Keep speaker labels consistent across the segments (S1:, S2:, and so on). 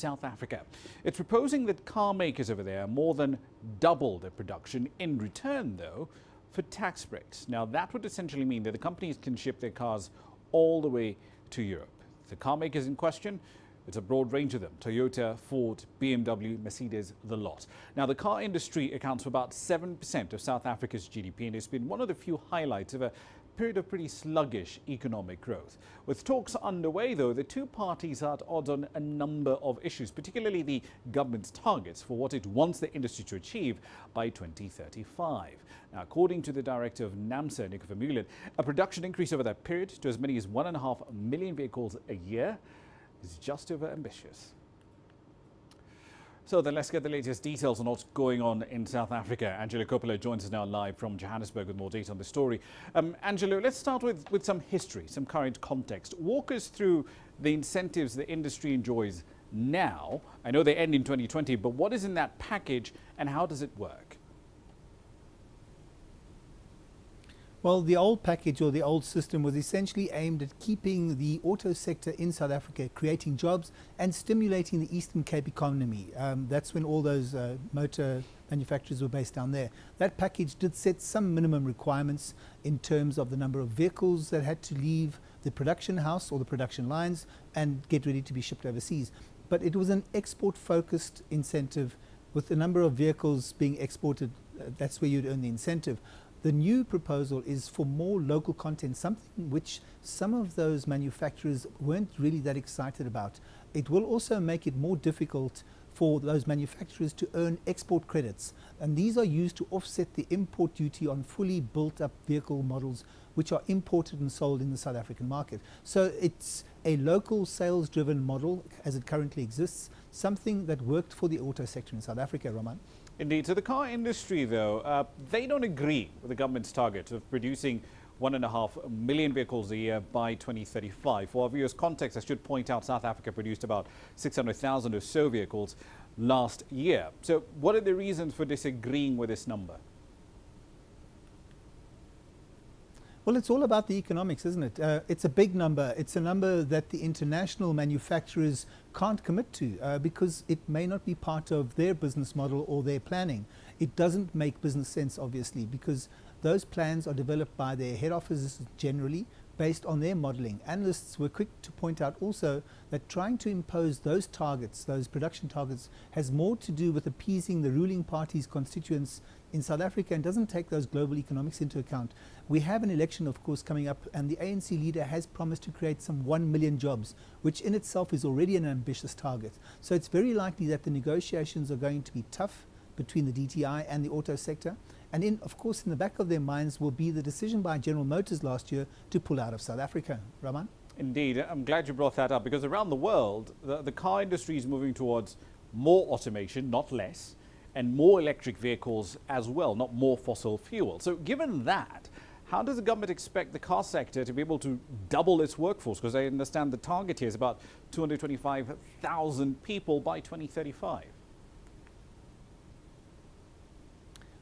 S1: South Africa. It's proposing that car makers over there more than double their production in return, though, for tax breaks. Now, that would essentially mean that the companies can ship their cars all the way to Europe. The car makers in question, it's a broad range of them: Toyota, Ford, BMW, Mercedes, the lot. Now, the car industry accounts for about 7% of South Africa's GDP, and it's been one of the few highlights of a period of pretty sluggish economic growth. With talks underway, though, the two parties are at odds on a number of issues, particularly the government's targets for what it wants the industry to achieve by 2035. Now, according to the director of NAMSA, Nico Vermeulen, a production increase over that period to as many as 1.5 million vehicles a year is just over ambitious. So then let's get the latest details on what's going on in South Africa. Angelo Coppola joins us now live from Johannesburg with more data on the story. Angelo, let's start with some history, some current context. Walk us through the incentives the industry enjoys now. I know they end in 2020, but what is in that package and how does it work?
S2: Well, the old package or the old system was essentially aimed at keeping the auto sector in South Africa, creating jobs and stimulating the Eastern Cape economy. That's when all those motor manufacturers were based down there. That package did set some minimum requirements in terms of the number of vehicles that had to leave the production house or the production lines and get ready to be shipped overseas. But it was an export-focused incentive with the number of vehicles being exported. That's where you'd earn the incentive. The new proposal is for more local content, something which some of those manufacturers weren't really that excited about. It will also make it more difficult for those manufacturers to earn export credits, and these are used to offset the import duty on fully built up vehicle models which are imported and sold in the South African market. So it's a local sales driven model as it currently exists, something that worked for the auto sector in South Africa, Roman.
S1: Indeed. So the car industry, though, they don't agree with the government's target of producing 1.5 million vehicles a year by 2035. For our viewers' context, I should point out South Africa produced about 600,000 or so vehicles last year. So what are the reasons for disagreeing with this number?
S2: Well, it's all about the economics, isn't it? It's a big number. It's a number that the international manufacturers can't commit to because it may not be part of their business model or their planning. It doesn't make business sense, obviously, because those plans are developed by their head offices generally based on their modeling. Analysts were quick to point out also that trying to impose those targets, those production targets, has more to do with appeasing the ruling party's constituents in South Africa and doesn't take those global economics into account. We have an election, of course, coming up, and the ANC leader has promised to create some 1 million jobs, which in itself is already an ambitious target. So it's very likely that the negotiations are going to be tough between the DTI and the auto sector. And of course, in the back of their minds will be the decision by General Motors last year to pull out of South Africa. Raman?
S1: Indeed. I'm glad you brought that up, because around the world, the car industry is moving towards more automation, not less, and more electric vehicles as well, not more fossil fuel. So given that, how does the government expect the car sector to be able to double its workforce? Because I understand the target here is about 225,000 people by 2035.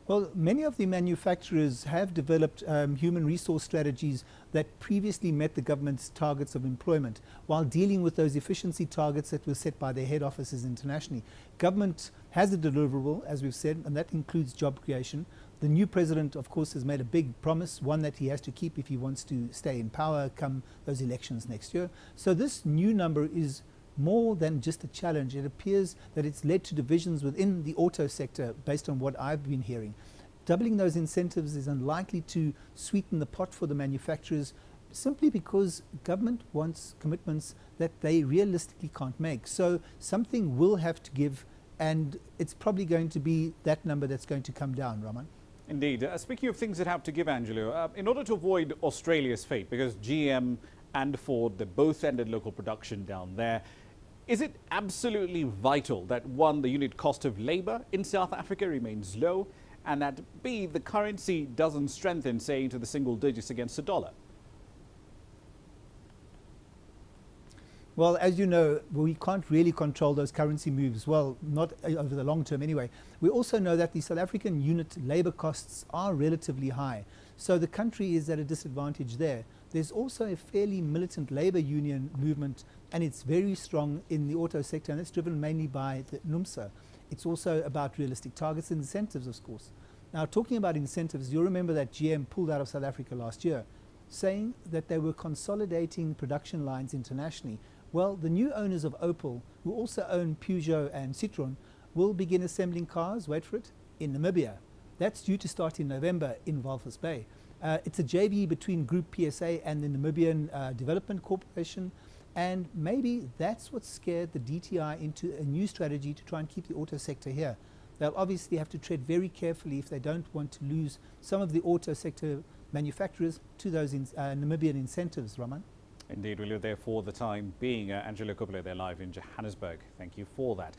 S2: Well, many of the manufacturers have developed human resource strategies that previously met the government's targets of employment while dealing with those efficiency targets that were set by their head offices internationally. Government has a deliverable, as we've said, and that includes job creation. The new president, of course, has made a big promise, one that he has to keep if he wants to stay in power come those elections next year. So this new number is more than just a challenge. It appears that it's led to divisions within the auto sector based on what I've been hearing. Doubling those incentives is unlikely to sweeten the pot for the manufacturers simply because government wants commitments that they realistically can't make. So something will have to give, and it's probably going to be that number that's going to come down, Raman.
S1: Indeed. Speaking of things that have to give, Angelo, in order to avoid Australia's fate, because GM and Ford, they both ended local production down there, is it absolutely vital that, one, the unit cost of labour in South Africa remains low, and that, B, the currency doesn't strengthen, say, into the single digits against the dollar?
S2: Well, as you know, we can't really control those currency moves, well, not over the long term anyway. We also know that the South African unit labour costs are relatively high, so the country is at a disadvantage there. There's also a fairly militant labour union movement, and it's very strong in the auto sector, and it's driven mainly by the NUMSA. It's also about realistic targets and incentives, of course. Now, talking about incentives, you'll remember that GM pulled out of South Africa last year, saying that they were consolidating production lines internationally. Well, the new owners of Opel, who also own Peugeot and Citroën, will begin assembling cars, wait for it, in Namibia. That's due to start in November in Walvis Bay. It's a JV between Group PSA and the Namibian Development Corporation, and maybe that's what scared the DTI into a new strategy to try and keep the auto sector here. They'll obviously have to tread very carefully if they don't want to lose some of the auto sector manufacturers to those Namibian incentives, Raman.
S1: Indeed, we'll leave there for the time being. Angelo Kupele, they're live in Johannesburg. Thank you for that.